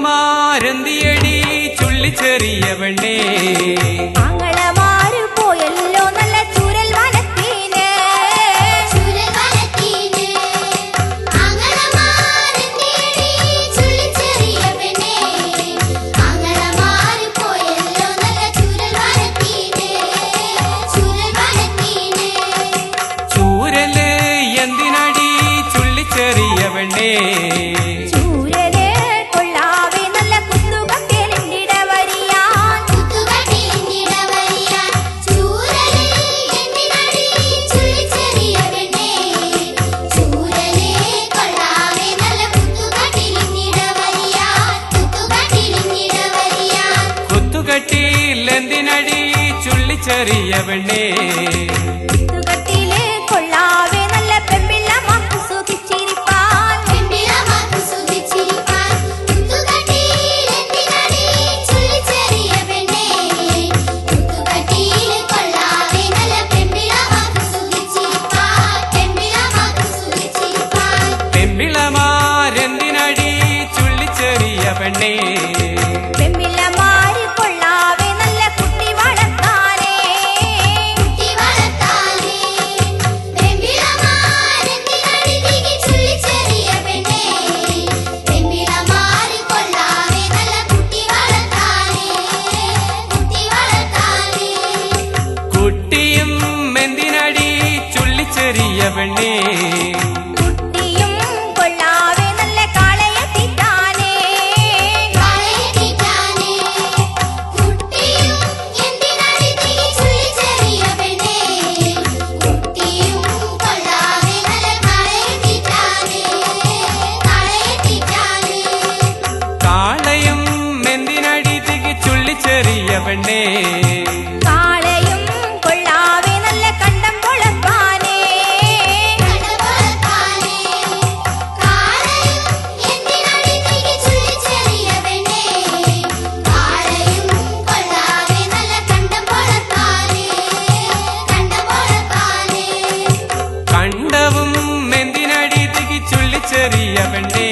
ആങ്ങളമാരെന്തിയടി ചുള്ളിച്ചെറിയവണ്ണേ ആങ്ങളമാര് പോയല്ലോ നല്ല ചൂരൽ വനത്തിന് ആങ്ങളമാരെന്തിയടി ചുള്ളിച്ചെറിയവണ്ണേ ആങ്ങളമാര് പോയല്ലോ നല്ല ചൂരൽ വനത്തിന് ചൂരല് എന്തിനടി ചുള്ളിച്ചെറിയവണ്ണേ എന്തിനടി ചുള്ളിച്ചെറിയവണ്ണേ കൊള്ളാവേ നല്ല പെമ്പിള്ളമാർക്ക് സുഖിച്ചിരിപ്പാൻ പെമ്പിളമാരെന്തിനടി ചുള്ളിച്ചെറിയവണ്ണേ കുട്ടിയും എന്തിനടി ചുള്ളിച്ചെറിയവണ്ണേ കുട്ടിയും കൊള്ളാവേ നല്ല കാളയെ തീറ്റാനേ കാളയും എന്തിനടി തികി ചുള്ളിച്ചെറിയവണ്ണേ കാളയും കൊള്ളാവേ നല്ല കണ്ടം പൊളക്കാനേ കണ്ടവും എന്തിനടി തികി ചുള്ളിച്ചെറിയവണ്ണേ